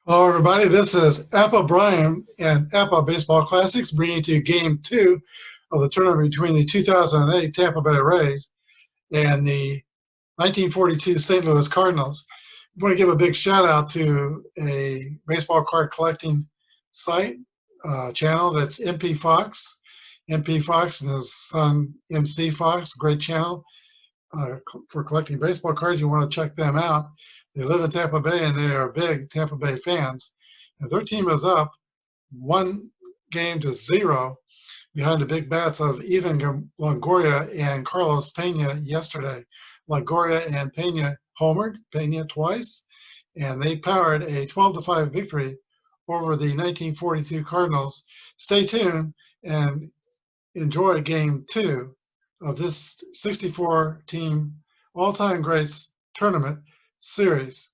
Hello, everybody. This is Apba Brian and Apba Baseball Classics bringing to you Game 2 of the tournament between the 2008 Tampa Bay Rays and the 1942 St. Louis Cardinals. I want to give a big shout out to a baseball card collecting site channel that's MP Fox. MP Fox and his son MC Fox, great channel for collecting baseball cards. You want to check them out. They live in Tampa Bay, and they are big Tampa Bay fans. And their team is up 1-0 behind the big bats of Ivan Longoria and Carlos Pena yesterday. Longoria and Pena homered, Pena twice, and they powered a 12-5 victory over the 1942 Cardinals. Stay tuned and enjoy Game 2 of this 64-team all-time greats tournament series.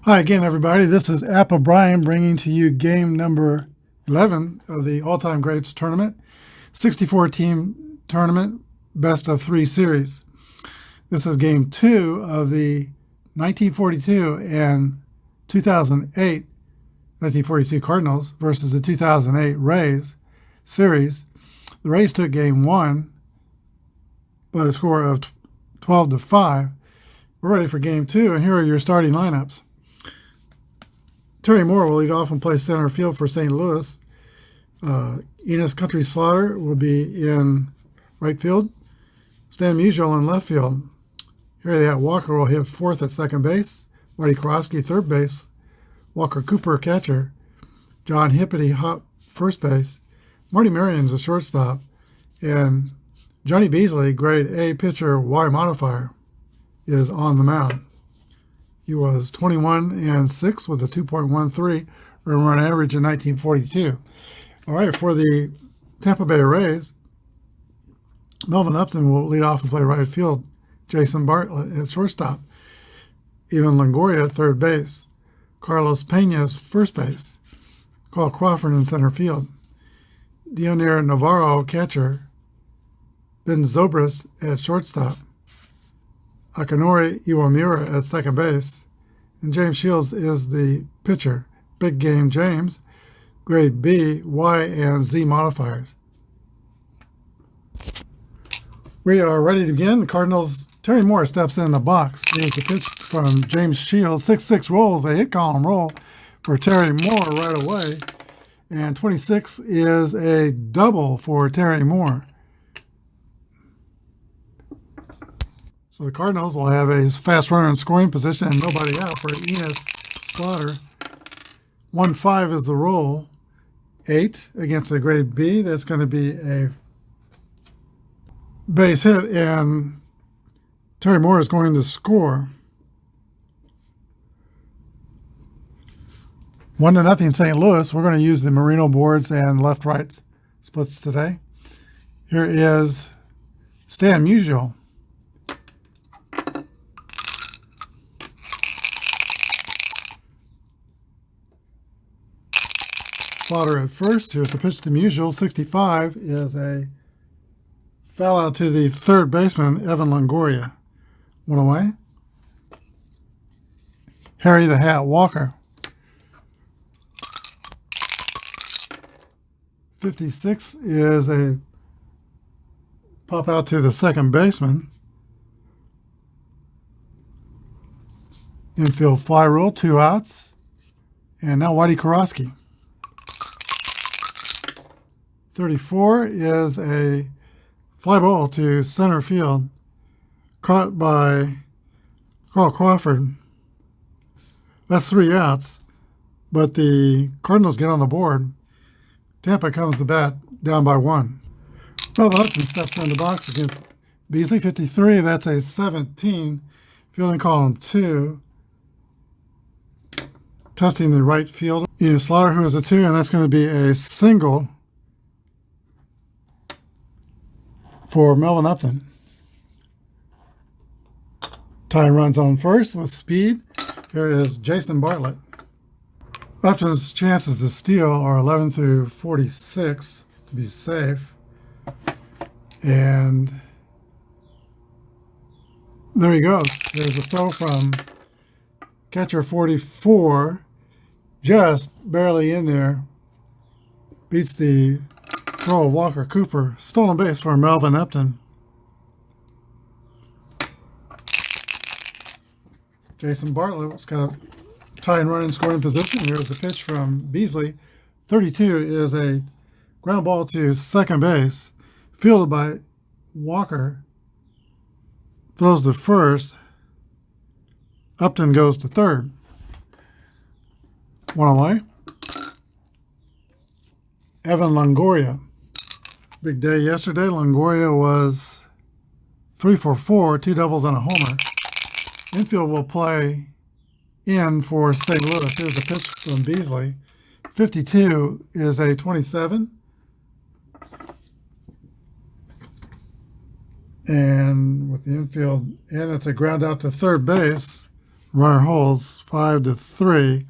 Hi again, everybody. This is Apba Brian bringing to you game number 11 of the all-time greats tournament, 64-team tournament, best of 3 series. This is Game 2 of the 1942 and 2008 1942 Cardinals versus the 2008 Rays series. The Rays took Game 1 by the score of 12-5. We're ready for Game 2, and here are your starting lineups. Terry Moore will lead off and play center field for St. Louis. Enos Country Slaughter will be in right field. Stan Musial in left field. Harry the Hat Walker will hit fourth at second base. Marty Karofsky third base. Walker Cooper catcher. John Hippity first base. Marty Marion's a shortstop. And Johnny Beasley, grade A pitcher, Y modifier, is on the mound. He was 21-6 with a 2.13 earned run average in 1942. All right, for the Tampa Bay Rays, Melvin Upton will lead off and play right field. Jason Bartlett at shortstop. Ivan Longoria at third base. Carlos Pena at first base. Carl Crawford in center field. Dionir Navarro catcher. Ben Zobrist at shortstop. Akinori Iwamura at second base. And James Shields is the pitcher. Big Game James, grade B, Y, and Z modifiers. We are ready to begin. The Cardinals, Terry Moore steps in the box. Here's the pitch from James Shields. 6-6 rolls, a hit column roll for Terry Moore right away. And 26 is a double for Terry Moore. So the Cardinals will have a fast runner in scoring position and nobody out for Enos Slaughter. 1-5 is the roll. 8 against a grade B. That's going to be a base hit, and Terry Moore is going to score. 1-0 St. Louis. We're going to use the Merino boards and left-right splits today. Here is Stan Musial. Slaughter at first. Here's the pitch to Musial. 65 is a foul out to the third baseman, Evan Longoria. 1 away. Harry the Hat Walker. 56 is a pop out to the second baseman. Infield fly rule, 2 outs. And now Whitey Karofsky. 34 is a fly ball to center field, caught by Carl Crawford. That's 3 outs, but the Cardinals get on the board. Tampa comes to bat down by 1. Melvin Upton steps in the box against Beasley. 53, that's a 17. Fielding column 2. Testing the right fielder. Enos Slaughter, who is a 2, and that's going to be a single for Melvin Upton. Ty runs on first with speed. Here is Jason Bartlett. Upton's chances to steal are 11 through 46 to be safe. And there he goes. There's a throw from catcher 44, just barely in there. Beats the throw of Walker Cooper. Stolen base for Melvin Upton. Jason Bartlett was kind of tie and run in scoring position. Here's the pitch from Beasley. 32 is a ground ball to second base, fielded by Walker. Throws to first. Upton goes to third. One away. Evan Longoria. Big day yesterday. Longoria was 3 for 4, 2 doubles and a homer. Infield will play in for St. Louis. Here's a pitch from Beasley. 52 is a 27. And with the infield, and it's a ground out to third base. Runner holds 5-3.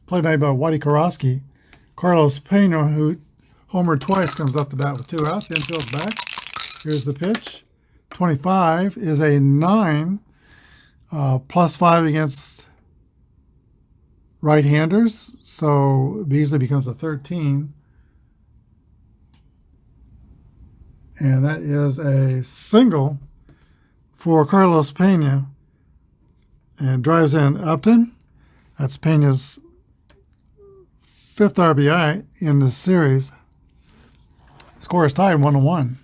Play made by Whitey Karofsky. Carlos Pena, who homered twice, comes up the bat with 2 outs. Infield's back. Here's the pitch. 25 is a 9. +5 against right-handers, so Beasley becomes a 13. And that is a single for Carlos Pena. And drives in Upton. That's Pena's 5th RBI in this series. Score is tied 1-1.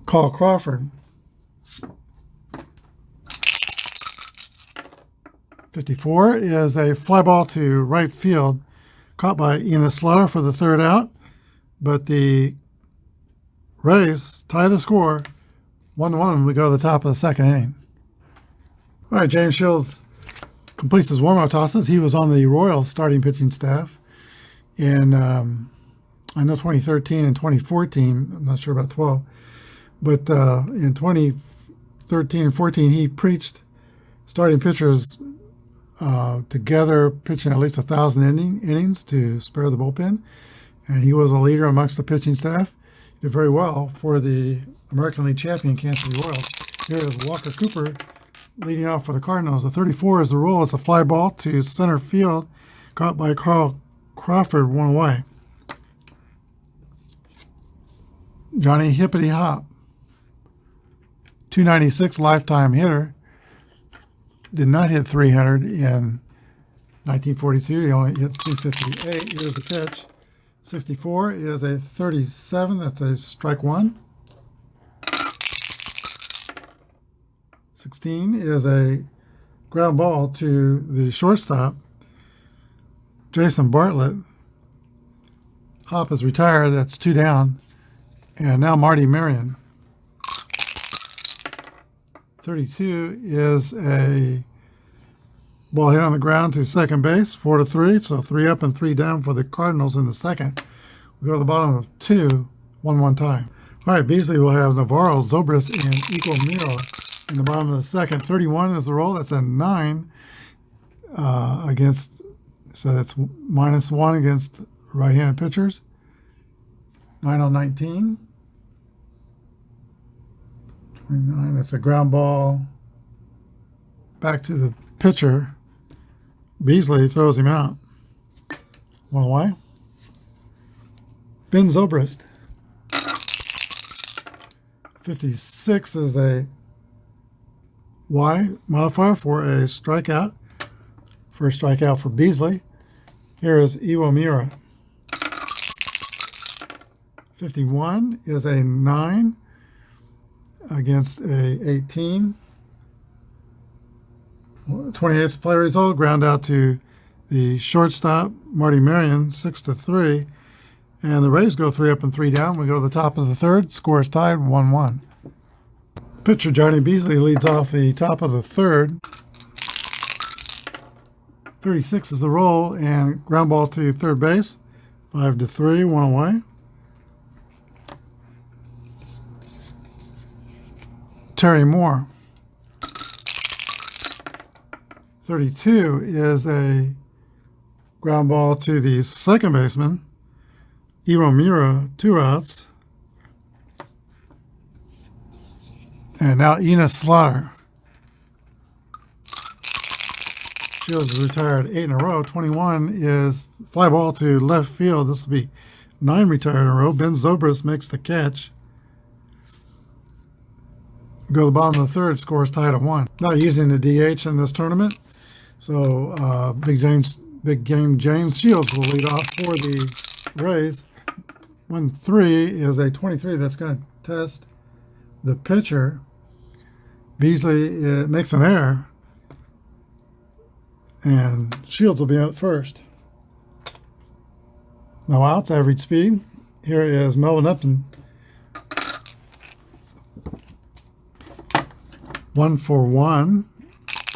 Call Crawford. 54 is a fly ball to right field, caught by Enos Slaughter for the 3rd out, but the Rays tie the score 1-1. We go to the top of the 2nd inning. All right, James Shields completes his warm-up tosses. He was on the Royals starting pitching staff in, I know 2013 and 2014. I'm not sure about 12. But in 2013 and 14, he preached starting pitchers together, pitching at least 1,000 innings to spare the bullpen. And he was a leader amongst the pitching staff. He did very well for the American League champion Kansas City Royals. Here is Walker Cooper leading off for the Cardinals. The 34 is the roll. It's a fly ball to center field, caught by Carl Crawford, 1 away. Johnny Hippity Hop. 296 lifetime hitter. Did not hit 300 in 1942. He only hit 258. Here's the pitch. 64 is a 37. That's a strike 1. 16 is a ground ball to the shortstop, Jason Bartlett. Hop is retired. That's 2 down. And now Marty Marion. 32 is a ball hit on the ground to second base, 4-3. So 3 up and 3 down for the Cardinals in the second. We go to the bottom of 2, 1-1 tie. All right, Beasley will have Navarro, Zobrist, and Equal in the bottom of the second. 31 is the roll. That's a 9 against, so that's -1 against right-handed pitchers. 9 on 19. 29, that's a ground ball back to the pitcher. Beasley throws him out. 1 away. Ben Zobrist. 56 is a Y modifier for a strikeout. First strikeout for Beasley. Here is Iwamura. 51 is a 9 against a 18. 28th play result, ground out to the shortstop, Marty Marion, 6-3. And the Rays go 3 up and 3 down. We go to the top of the third. Score is tied 1-1. Pitcher Johnny Beasley leads off the top of the third. 36 is the roll, and ground ball to third base. 5-3, 1 away. Terry Moore. 32 is a ground ball to the second baseman, Iwo Mura, 2 outs. And now Enos Slaughter. Shields is retired 8 in a row. 21 is fly ball to left field. This will be 9 retired in a row. Ben Zobrist makes the catch. Go to the bottom of the third, scores tied at 1. Not using the DH in this tournament. So Big Game James Shields will lead off for the Rays. 1-3 is a 23 that's going to test the pitcher. Beasley makes an error, and Shields will be out first. No outs, average speed. Here is Melvin Upton. 1 for 1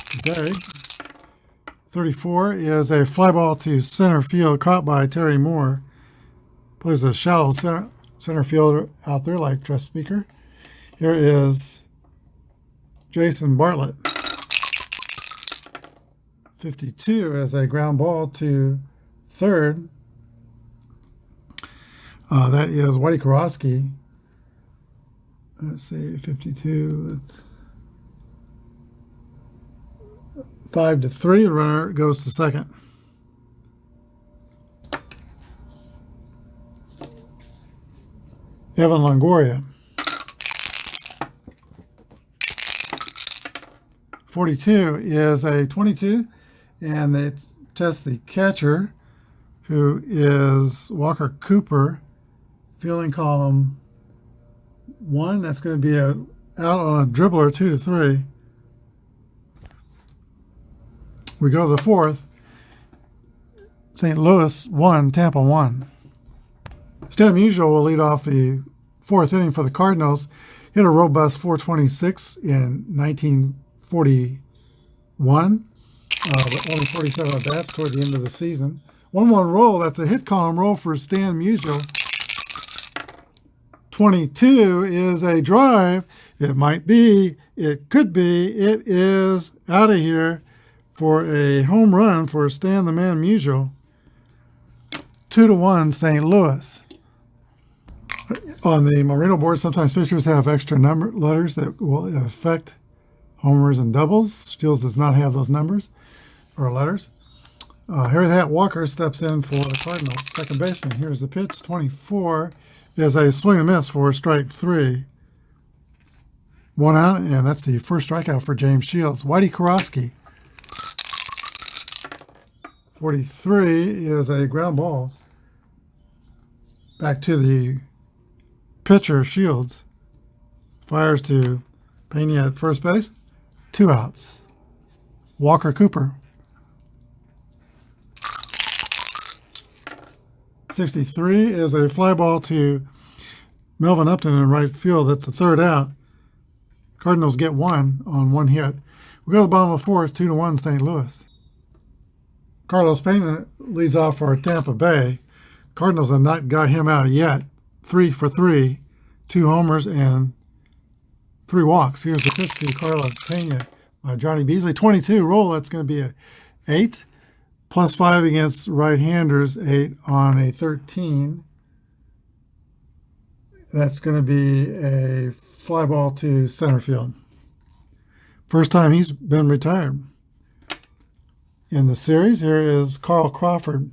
today. 34 is a fly ball to center field caught by Terry Moore. Plays a shallow center fielder out there like Tress Speaker. Here is Jason Bartlett. 52 is a ground ball to third. That is Whitey Karofsky. Let's see, 52. 5-3, the runner goes to second. Evan Longoria. 42 is a 22, and they test the catcher, who is Walker Cooper, fielding column 1. That's going to be out on a dribbler 2-3. We go to the fourth. St. Louis 1, Tampa 1. Stan Musial will lead off the fourth inning for the Cardinals. Hit a robust 426 in 1941, but only 47 at bats toward the end of the season. 1-1 roll, that's a hit column roll for Stan Musial. 22 is a drive. It might be, it could be, it is out of here for a home run for Stan the Man Musial. 2-1 St. Louis. On the Marino board, sometimes pitchers have extra number letters that will affect homers and doubles. Shields does not have those numbers or letters. Harry the Hat Walker steps in for the Cardinals. Second baseman. Here's the pitch. 24 is a swing and miss for strike 3. 1 out, and that's the first strikeout for James Shields. Whitey Karofsky. 43 is a ground ball back to the pitcher, Shields. Fires to Pena at first base. 2 outs. Walker Cooper. 63 is a fly ball to Melvin Upton in right field. That's the 3rd out. Cardinals get 1 on 1 hit. We go to the bottom of the 4th, 2-1 St. Louis. Carlos Pena leads off for Tampa Bay. Cardinals have not got him out yet. 3 for 3, 2 homers and 3 walks. Here's the pitch to Carlos Pena by Johnny Beasley. 22 roll, that's going to be a 8. Plus 5 against right-handers, 8 on a 13. That's going to be a fly ball to center field. First time he's been retired. In the series, here is Carl Crawford.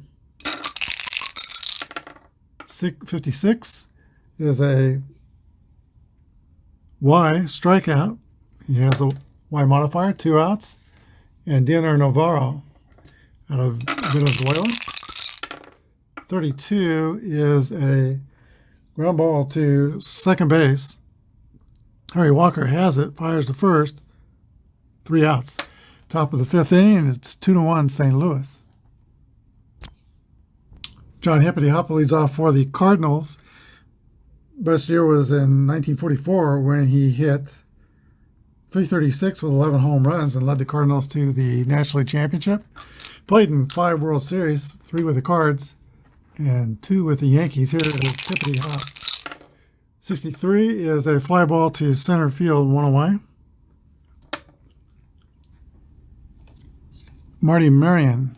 56 is a Y strikeout. He has a Y modifier, 2 outs. And Dioner Navarro out of Venezuela. 32 is a ground ball to second base. Harry Walker has it, fires to first. 3 outs. Top of the 5th inning, and it's 2-1 St. Louis. John Hippity Hopper leads off for the Cardinals. Best year was in 1944 when he hit .336 with 11 home runs and led the Cardinals to the National League Championship. Played in 5 World Series, 3 with the Cards and 2 with the Yankees. Here is Hippity Hop. 63 is a fly ball to center field, one away. Marty Marion.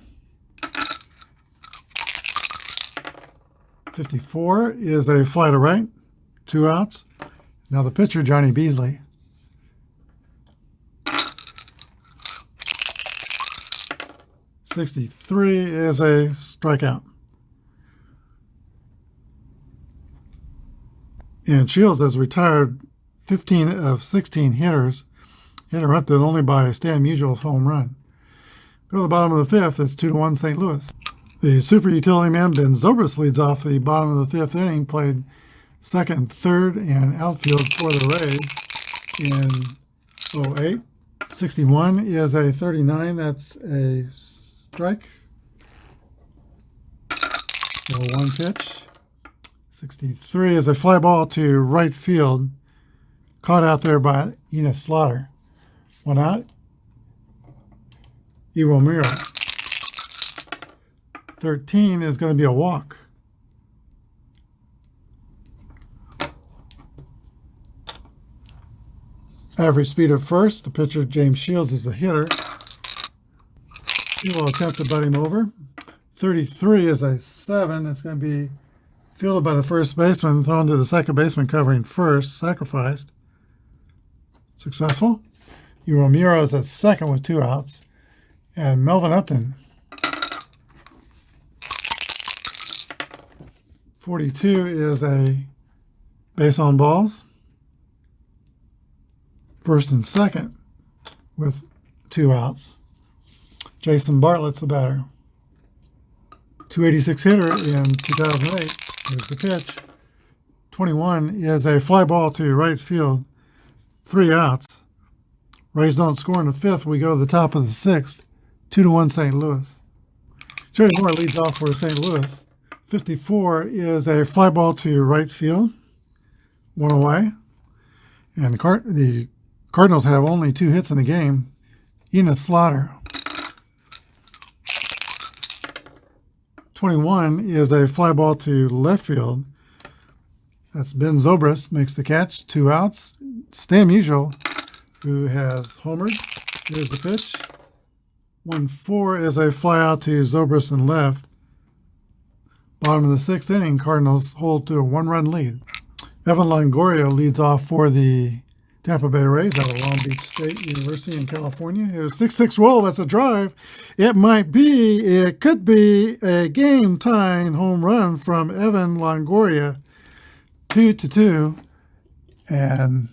54 is a fly to right, 2 outs. Now the pitcher, Johnny Beasley. 63 is a strikeout. And Shields has retired 15 of 16 hitters, interrupted only by Stan Musial's home run. Go to the bottom of the fifth, it's 2-1 St. Louis. The super utility man, Ben Zobrist, leads off the bottom of the fifth inning, played second, third, and outfield for the Rays in 08. 61 is a 39, that's a strike. So 1 pitch. 63 is a fly ball to right field, caught out there by Enos Slaughter. 1 out. Iwo Mira. 13 is going to be a walk. Average speed at first. The pitcher, James Shields, is the hitter. He will attempt to butt him over. 33 is a 7. It's going to be fielded by the first baseman, thrown to the second baseman covering first, sacrificed. Successful. Iwo Mira is at second with 2 outs. And Melvin Upton. 42 is a base on balls. First and second with 2 outs. Jason Bartlett's the batter. 286 hitter in 2008. Here's the pitch. 21 is a fly ball to right field. 3 outs. Rays don't score in the fifth. We go to the top of the sixth. 2-1 St. Louis. Jerry Moore leads off for St. Louis. 54 is a fly ball to right field. 1 away. And the Cardinals have only 2 hits in the game. Enos Slaughter. 21 is a fly ball to left field. That's Ben Zobrist, makes the catch. 2 outs. Stan Musial, who has homered. Here's the pitch. 1-4 is a fly out to Zobrist and left. Bottom of the 6th inning, Cardinals hold to a 1-run lead. Evan Longoria leads off for the Tampa Bay Rays out of Long Beach State University in California. Here's 6-6 roll. That's a drive. It could be a game-tying home run from Evan Longoria. 2-2. And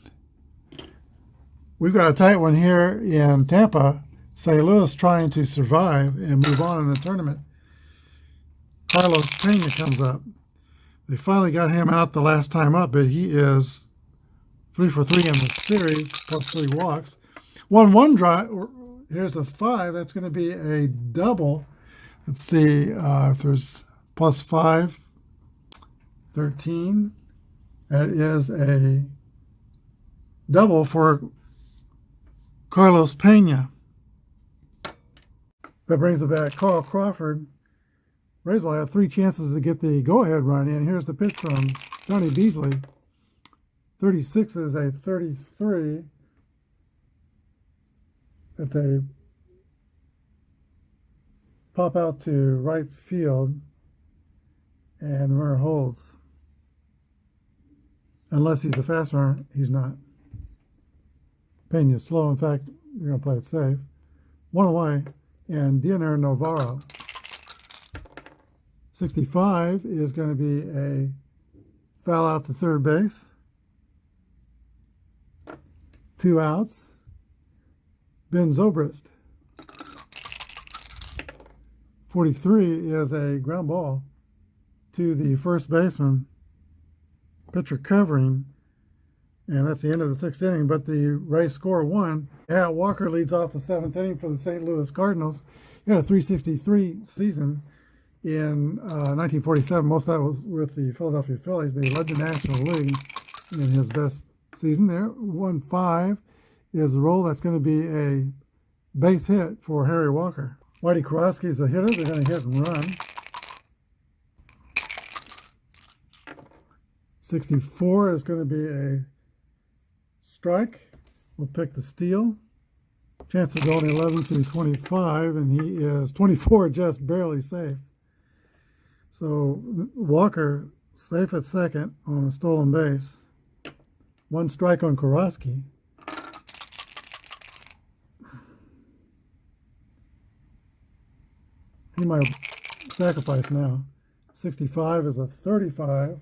we've got a tight one here in Tampa. St. Louis trying to survive and move on in the tournament. Carlos Pena comes up. They finally got him out the last time up, but he is 3 for 3 in the series, plus 3 walks. 1-1 drive. Here's a 5. That's going to be a double. Let's see if there's plus 5, 13. That is a double for Carlos Pena. That brings it back. Carl Crawford. Rays will have 3 chances to get the go-ahead run in. Here's the pitch from Johnny Beasley. 36 is a 33. It's a pop out to right field, and the runner holds. Unless he's a fast runner, he's not. Pena's slow. In fact, you're going to play it safe. 1 away, and Dioner Navarro. 65 is going to be a foul out to third base. 2 outs. Ben Zobrist. 43 is a ground ball to the first baseman. Pitcher covering. And that's the end of the 6th inning. But the Rays score 1. Hat Walker leads off the 7th inning for the St. Louis Cardinals. He had a 363 season in 1947. Most of that was with the Philadelphia Phillies, but he led the National League in his best season there. 1-5 is the roll. That's going to be a base hit for Harry Walker. Whitey Kowalski is the hitter. They're going to hit and run. 64 is going to be a strike. We'll pick the steal. Chances are only 11 through 25, and he is 24, just barely safe. So Walker safe at second on a stolen base. One strike on Koroski. He might sacrifice now. 65 is a 35.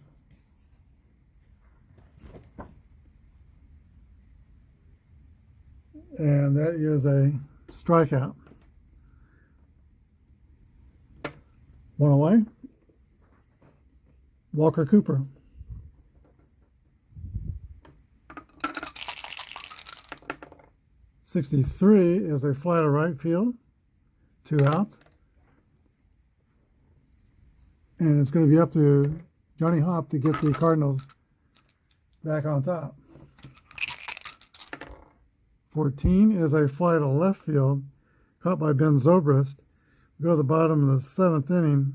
And that is a strikeout. One away. Walker Cooper. .63 is a fly to right field. 2 outs. And it's going to be up to Johnny Hopp to get the Cardinals back on top. 14 is a fly to left field, caught by Ben Zobrist. We go to the bottom of the 7th inning.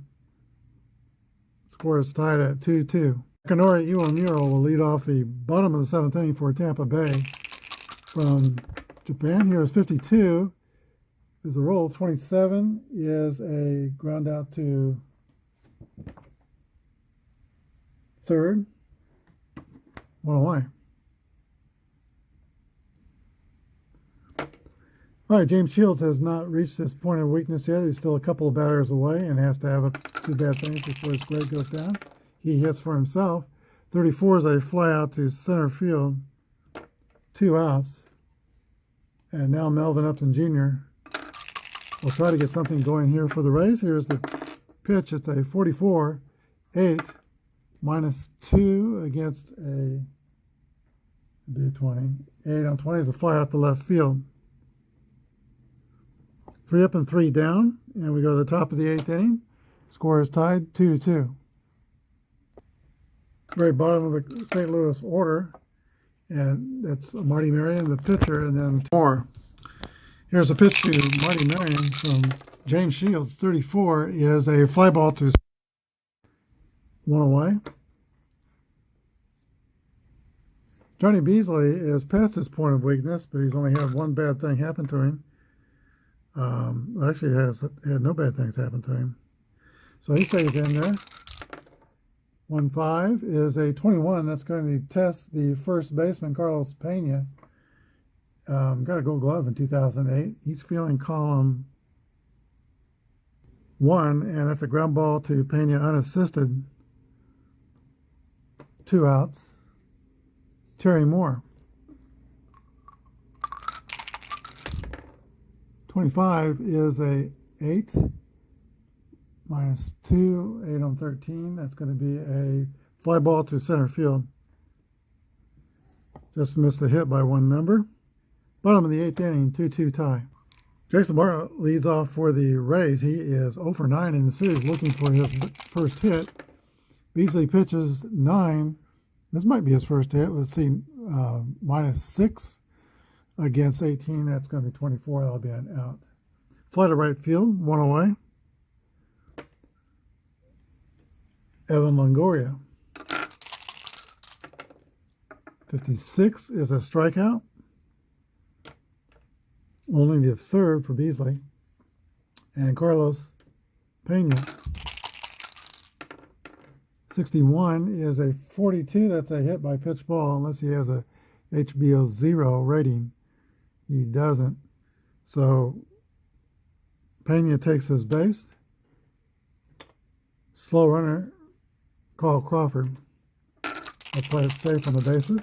Score is tied at 2-2. Kanori Iwamuro will lead off the bottom of the 7th inning for Tampa Bay. From Japan, here is 52 is the roll. 27 is a ground out to third. One away. All right, James Shields has not reached this point of weakness yet. He's still a couple of batters away and has to have 2 bad things before his grade goes down. He hits for himself. 34 is a fly out to center field. 2 outs. And now Melvin Upton Jr. will try to get something going here for the Rays. Here's the pitch. It's a 44, 8, -2 against a 20. 8 on 20 is a fly out to left field. 3 up and 3 down, and we go to the top of the 8th inning. Score is tied 2-2. Very bottom of the St. Louis order, and that's Marty Marion, the pitcher, and then more. Here's a pitch to Marty Marion from James Shields. 34 is a fly ball to 1 away. Johnny Beasley is past his point of weakness, but he's only had 1 bad thing happen to him. Actually has had no bad things happen to him. So he stays in there. 1-5 is a 21. That's going to test the first baseman, Carlos Pena. Got a gold glove in 2008. He's feeling column 1, and that's a ground ball to Pena unassisted. 2 outs. Terry Moore. 25 is a 8 -2, 8 on 13. That's going to be a fly ball to center field. Just missed a hit by 1 number. Bottom of the 8th inning, 2-2 tie. Jason Bartlett leads off for the Rays. He is 0 for 9 in the series, looking for his first hit. Beasley pitches 9. This might be his first hit. Let's see, -6 against 18. That's going to be 24. That'll be an out. Fly to right field, 1 away. Evan Longoria. 56 is a strikeout. Only the 3rd for Beasley. And Carlos Pena. 61 is a 42. That's a hit by pitch ball unless he has a HBO 0 rating. He doesn't. So Pena takes his base. Slow runner, Carl Crawford. I'll play it safe on the bases.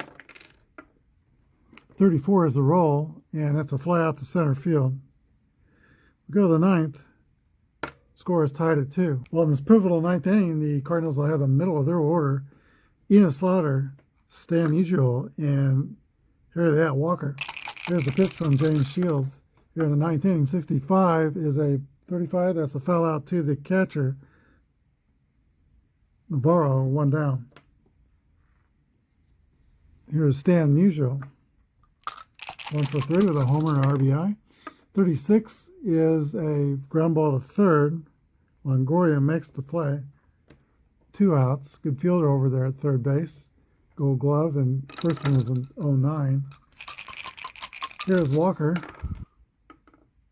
34 is the roll, and that's a fly out to center field. We go to the 9th. Score is tied at 2. Well, in this pivotal 9th inning, the Cardinals will have the middle of their order. Enos Slaughter, Stan Musial, and here they at Walker. Here's the pitch from James Shields. Here in the 9th inning, 65 is a 35. That's a foul out to the catcher. Navarro, 1 down. Here's Stan Musial. 1 for 3 with a homer and RBI. 36 is a ground ball to third. Longoria makes the play. 2 outs. Good fielder over there at third base. Gold Glove, and first one was in '09. Here's Walker.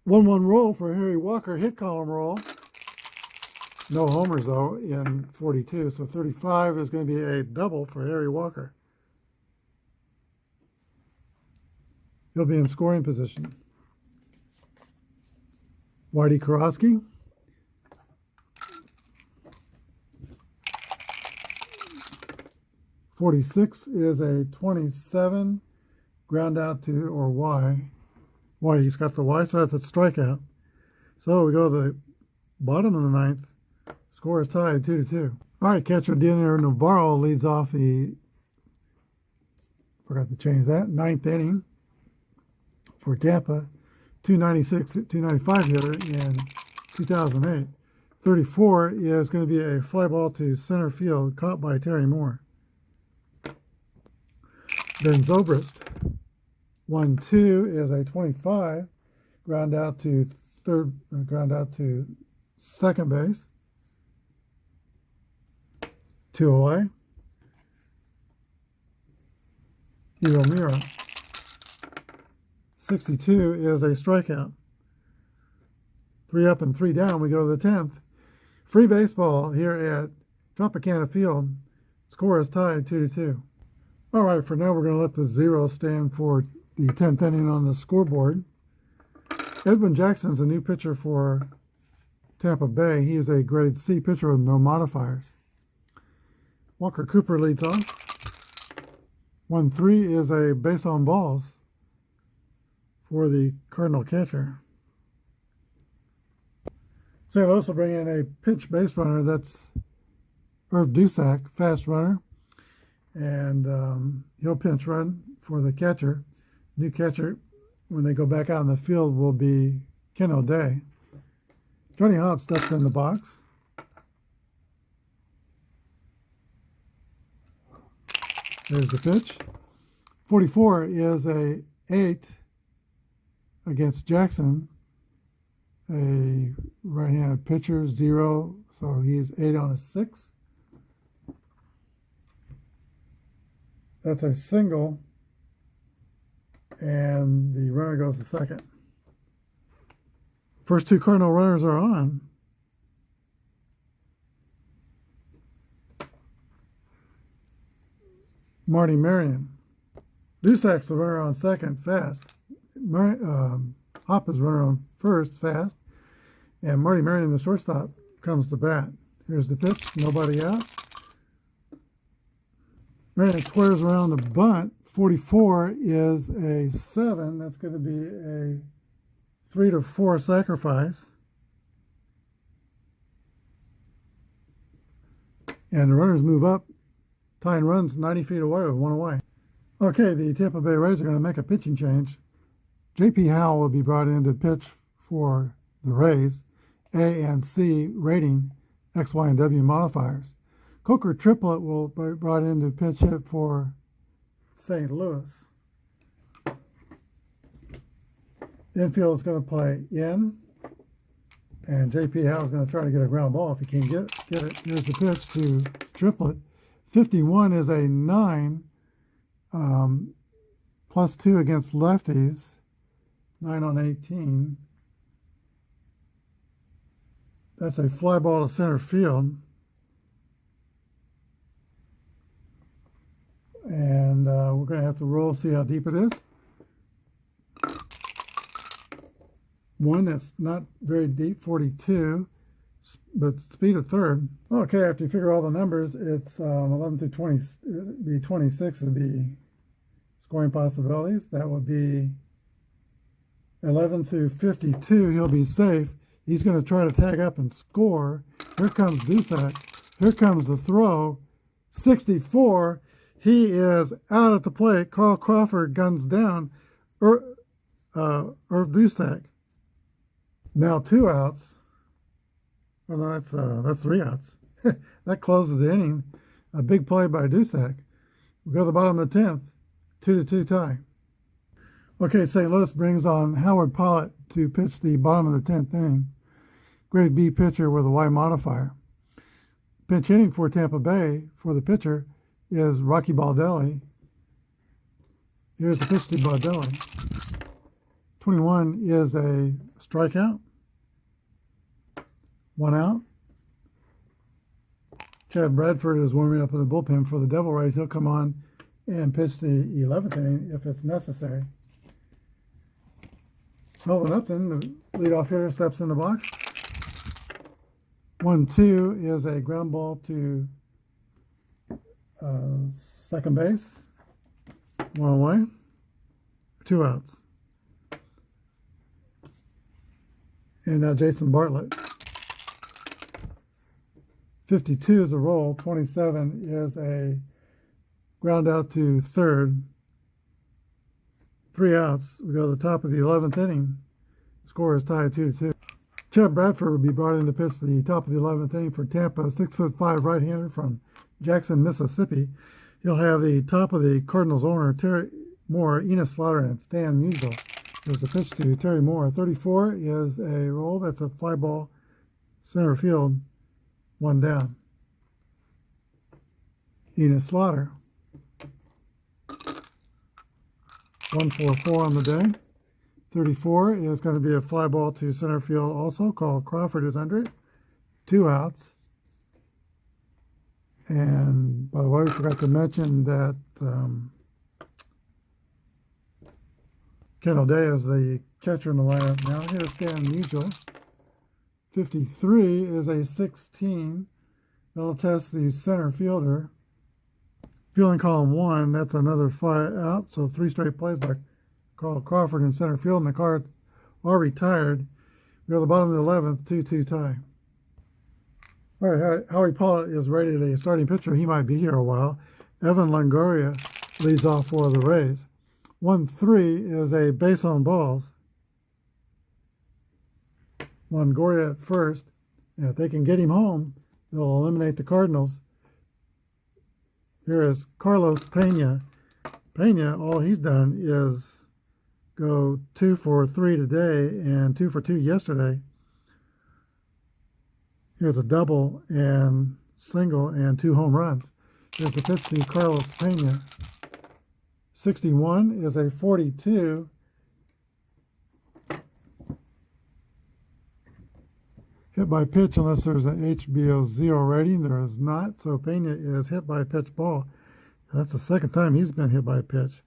1-1 roll for Harry Walker, hit column roll. No homers, though, in 42, so 35 is going to be a double for Harry Walker. He'll be in scoring position. Whitey Karofsky. '46 is a 27, ground out to, or Y. He's got the Y, so that's a strikeout. So we go to the bottom of the ninth. Score is tied 2-2. All right, catcher Daniel Navarro leads off the, forgot to change that, ninth inning for Tampa. 296, 295 hitter in 2008. 34 is going to be a fly ball to center field caught by Terry Moore. Ben Zobrist. 1-2 is a 25, ground out to second base. 2 away. Hiro Mira. 62 is a strikeout. 3 up and 3 down. We go to the 10th. Free baseball here at Tropicana Field. Score is tied 2-2. All right, for now we're going to let the 0 stand for the 10th inning on the scoreboard. Edwin Jackson's a new pitcher for Tampa Bay. He is a grade C pitcher with no modifiers. Walker Cooper leads off. 1-3 is a base on balls for the Cardinal catcher. St. Louis will bring in a pitch base runner. That's Irv Dusak, fast runner. And he'll pinch run for the catcher. New catcher, when they go back out in the field, will be Ken O'Day. Trny Hopp steps in the box. There's the pitch. 44 is a 8 against Jackson. A right-handed pitcher, 0, so he's 8 on a 6. That's a single, and the runner goes to second. First 2 Cardinal runners are on. Marty Marion. Dusak's the runner on second, fast. Hopp is runner on first, fast. And Marty Marion, the shortstop, comes to bat. Here's the pitch, nobody out. Marion squares around the bunt. 44 is a 7. That's going to be a 3-4 sacrifice. And the runners move up. Tying runs 90 feet away with 1 away. Okay, the Tampa Bay Rays are going to make a pitching change. J.P. Howell will be brought in to pitch for the Rays. A and C rating, X, Y, and W modifiers. Coker Triplett will be brought in to pitch hit for St. Louis. Infield is going to play in, and J.P. Howell is going to try to get a ground ball if he can get it. Here's the pitch to Triplett. 51 is a 9, plus 2 against lefties, 9 on 18. That's a fly ball to center field. And we're going to have to roll, see how deep it is. 1, that's not very deep, 42, but speed of third. Okay, after you figure all the numbers, it's 11 through 20, be 26 would be scoring possibilities. That would be 11 through 52, he'll be safe. He's going to try to tag up and score. Here comes Dusak. Here comes the throw. 64. He is out at the plate. Carl Crawford guns down. Irv Dusak. Now 2 outs. Oh, no, that's 3 outs. That closes the inning. A big play by Dusak. We go to the bottom of the 10th. 2-2 tie. Okay, St. Louis brings on Howard Pollitt to pitch the bottom of the 10th inning. Grade B pitcher with a Y modifier. Pinch hitting for Tampa Bay for the pitcher is Rocky Baldelli. Here's the pitch to Baldelli. 21 is a strikeout. 1 out. Chad Bradford is warming up in the bullpen for the Devil Rays. He'll come on and pitch the 11th inning if it's necessary. 12-0. The leadoff hitter steps in the box. 1-2 is a ground ball to second base. 1 away. 2 outs. And now Jason Bartlett. 52 is a roll. 27 is a ground out to third. 3 outs. We go to the top of the 11th inning. Score is tied 2-2. Chad Bradford will be brought in to pitch the top of the 11th inning for Tampa. 6'5" right-hander from Jackson, Mississippi. He'll have the top of the Cardinals owner, Terry Moore, Enos Slaughter, and Stan Musial. There's a pitch to Terry Moore. 34 is a roll. That's a fly ball. Center field. 1 down. Enos Slaughter. 1-4-4 on the day. 34 is going to be a fly ball to center field also. Carl Crawford is under it. 2 outs. And by the way, we forgot to mention that Ken O'Day is the catcher in the lineup now. Here's Stan Musial. 53 is a 16. That'll test the center fielder. Fielding column 1, that's another fly out. So 3 straight plays by Carl Crawford in center field, and the Cards are retired. We go to the bottom of the 11th, 2-2 tie. All right, Howie Pollitt is rated a starting pitcher. He might be here a while. Evan Longoria leads off for the Rays. 1-3 is a base on balls. Longoria at first. And if they can get him home, they'll eliminate the Cardinals. Here is Carlos Pena. Pena, all he's done is go 2 for 3 today and 2 for 2 yesterday. Here's a double and single and 2 home runs. Here's the pitch to Carlos Pena. 61 is a 42. Hit by pitch unless there's an HBO 0 rating. There is not, so Pena is hit by a pitch ball. That's the second time he's been hit by a pitch.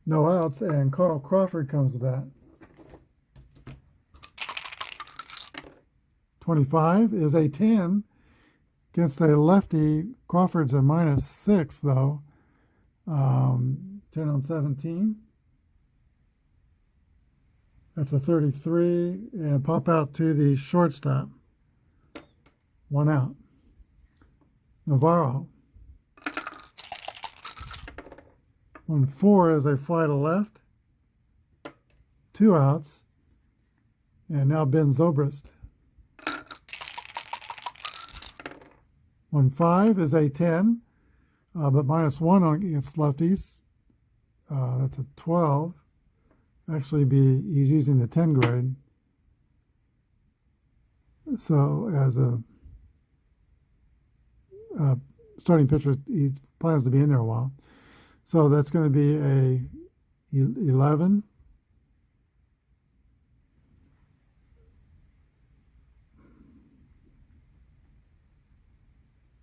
No outs, and Carl Crawford comes to bat. 25 is a 10 against a lefty. Crawford's a -6 though. 10 on 17. That's a 33, and pop out to the shortstop. 1 out. Navarro. 1-4 is a fly to left. 2 outs. And now Ben Zobrist. 1-5 is a 10, but -1 against lefties. That's a 12. Actually, he's using the 10 grade. So as a starting pitcher, he plans to be in there a while. So that's going to be a 11.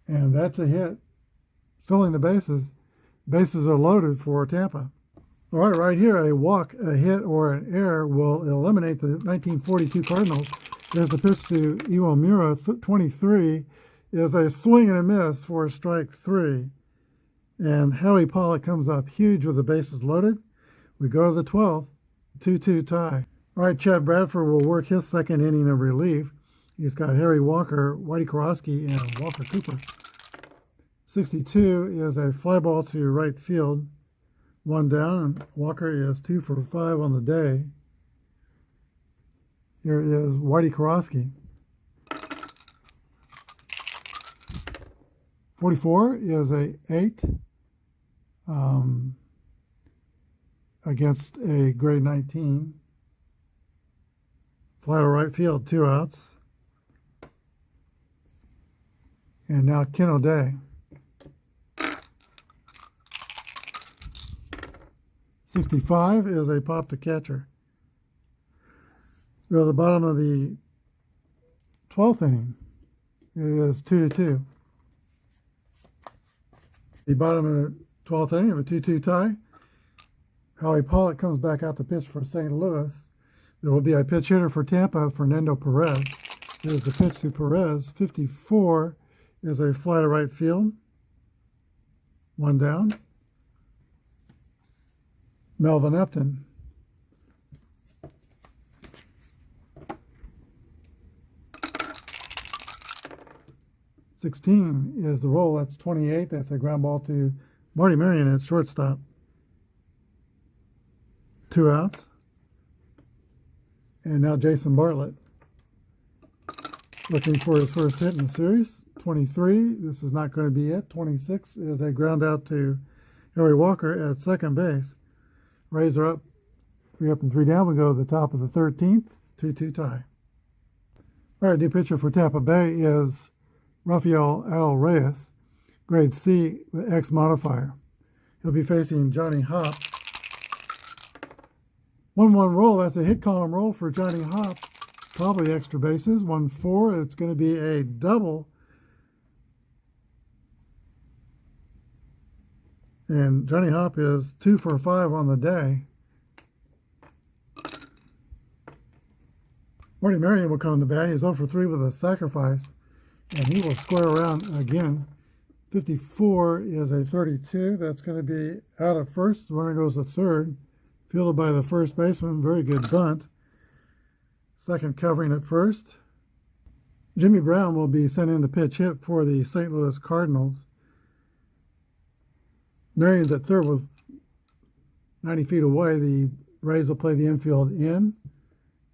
And that's a hit. Filling the bases. Bases are loaded for Tampa. All right, right here, a walk, a hit, or an error will eliminate the 1942 Cardinals. There's a pitch to Iwamura. 23 is a swing and a miss for strike 3. And Howie Pollitt comes up huge with the bases loaded. We go to the 12th, 2-2 tie. All right, Chad Bradford will work his second inning of relief. He's got Harry Walker, Whitey Korosky, and Walker Cooper. 62 is a fly ball to right field. 1 down, and Walker is 2 for 5 on the day. Here is Whitey Korosky. 44 is a 8 against a grade 19. Fly to right field, 2 outs. And now Ken O'Day. 65 is a pop to catcher. Go to the bottom of the 12th inning. It is 2-2. The bottom of the 12th inning of a 2-2 tie. Howie Pollock comes back out to pitch for St. Louis. There will be a pitch hitter for Tampa, Fernando Perez. Here's the pitch to Perez. 54 is a fly to right field. One down. Melvin Upton. (16) is the roll. That's 28. That's a ground ball to Marty Marion at shortstop. 2 outs. And now Jason Bartlett looking for his first hit in the series. 23. This is not going to be it. 26 is a ground out to Harry Walker at second base. Rays are up 3 up and 3 down. We go to the top of the 13th. 2-2 tie. All right, new pitcher for Tampa Bay is Rafael Al Reyes, grade C, the X modifier. He'll be facing Johnny Hopp. 1-1 roll. That's a hit column roll for Johnny Hopp. Probably extra bases. 1-4. It's going to be a double. And Johnny Hopp is 2 for 5 on the day. Marty Marion will come to bat. He's 0 for 3 with a sacrifice. And he will square around again. 54 is a 32. That's going to be out at first. The runner goes to third. Fielded by the first baseman. Very good bunt. Second covering at first. Jimmy Brown will be sent in to pitch hit for the St. Louis Cardinals. Marion's at third with 90 feet away. The Rays will play the infield in.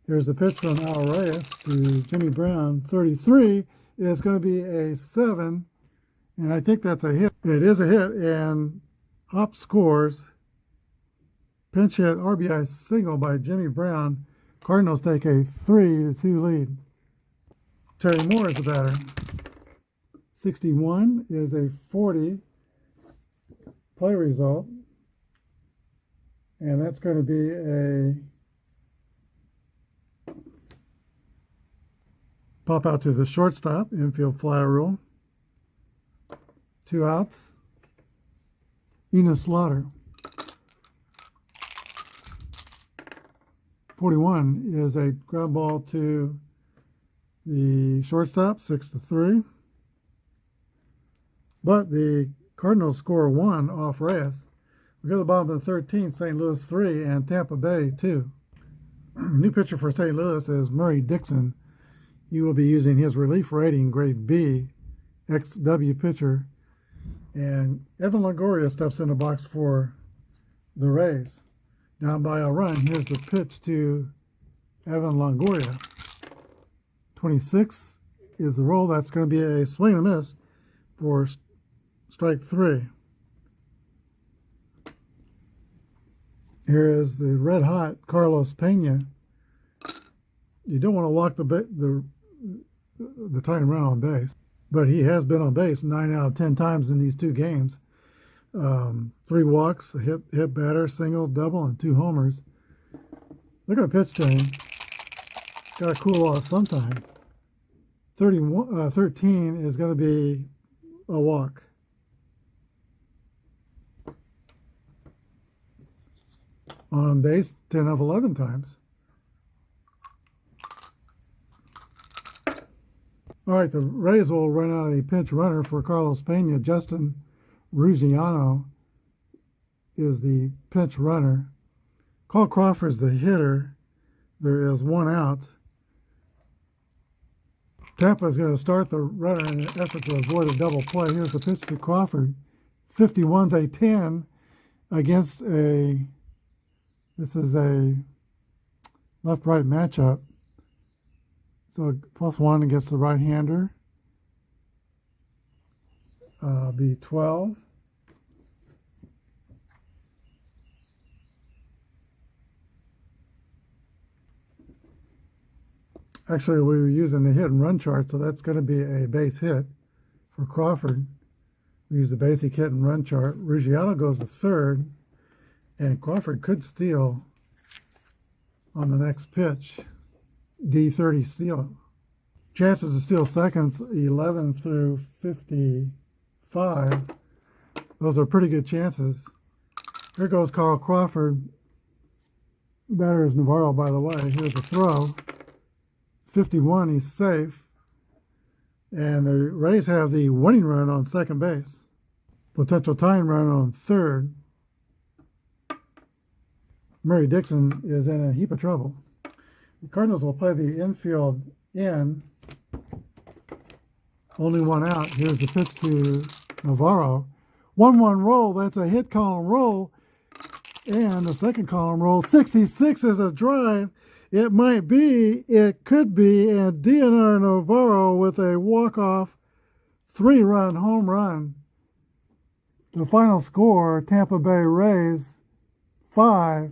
Here's the pitch from Al Reyes to Jimmy Brown. 33 is going to be a 7. And I think that's a hit. It is a hit, and Hopp scores. Pinch hit RBI single by Jimmy Brown. Cardinals take a 3-2 lead. Terry Moore is the batter. 61 is a 40 play result. And that's going to be a pop out to the shortstop, infield fly rule. 2 outs. Enos Slaughter. 41 is a ground ball to the shortstop, 6-3. But the Cardinals score 1 off Reyes. We go to the bottom of the 13th, St. Louis 3 and Tampa Bay 2. New pitcher for St. Louis is Murray Dixon. He will be using his relief rating, grade B, XW pitcher. And Evan Longoria steps in the box for the Rays. Down by a run, here's the pitch to Evan Longoria. 26 is the roll. That's going to be a swing and a miss for strike 3. Here is the red-hot Carlos Pena. You don't want to walk the tying run on base, but he has been on base 9 out of 10 times in these 2 games. 3 walks, a hit batter, single, double, and 2 homers. Look at the pitch to him. Got to cool off sometime. 13 is going to be a walk. On base 10 of 11 times. All right, the Rays will run out a pinch runner for Carlos Pena. Justin Ruggiano is the pinch runner. Cole Crawford is the hitter. There is 1 out. Tampa is going to start the runner in an effort to avoid a double play. Here's the pitch to Crawford. 51's a 10 against a, this is a left-right matchup. So +1 against the right-hander. Be 12. Actually, we were using the hit and run chart, so that's going to be a base hit for Crawford. We use the basic hit and run chart. Ruggiero goes to third, and Crawford could steal on the next pitch. D30 steal. Chances to steal seconds 11 through 55. Those are pretty good chances. Here goes Carl Crawford. Batter is Navarro, by the way. Here's the throw. 51, he's safe. And the Rays have the winning run on second base. Potential tying run on third. Murray Dixon is in a heap of trouble. The Cardinals will play the infield in. Only one out. Here's the pitch to Navarro. 1-1 roll. That's a hit column roll. And the second column roll. 66 is a drive. It might be. It could be. And DNR Navarro with a walk-off 3-run home run. The final score, Tampa Bay Rays 5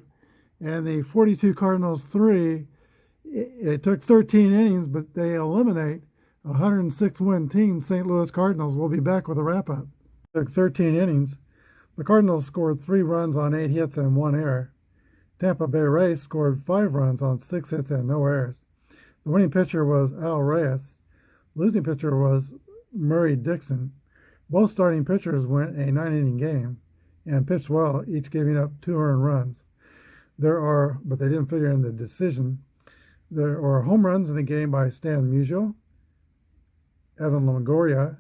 and the 42 Cardinals 3. It took 13 innings, but they eliminate a 106-win team, St. Louis Cardinals. We'll be back with a wrap-up. It took 13 innings. The Cardinals scored 3 runs on 8 hits and 1 error. Tampa Bay Rays scored 5 runs on 6 hits and no errors. The winning pitcher was Al Reyes. The losing pitcher was Murray Dixon. Both starting pitchers went a 9-inning game and pitched well, each giving up 2 earned runs. But they didn't figure in the decision. There are home runs in the game by Stan Musial, Evan Longoria,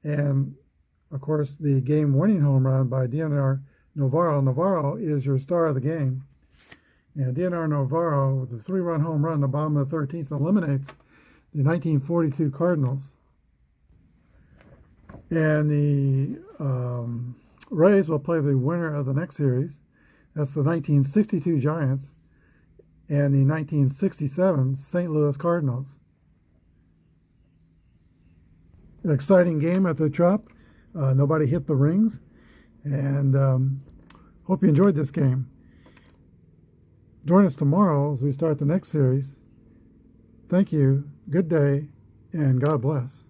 and, of course, the game-winning home run by DNR Navarro. Navarro is your star of the game. And DNR Navarro, with the 3-run home run in the bottom of the 13th, eliminates the 1942 Cardinals. And the Rays will play the winner of the next series. That's the 1962 Giants and the 1967 St. Louis Cardinals. An exciting game at the Trop. Nobody hit the rings. And hope you enjoyed this game. Join us tomorrow as we start the next series. Thank you, good day, and God bless.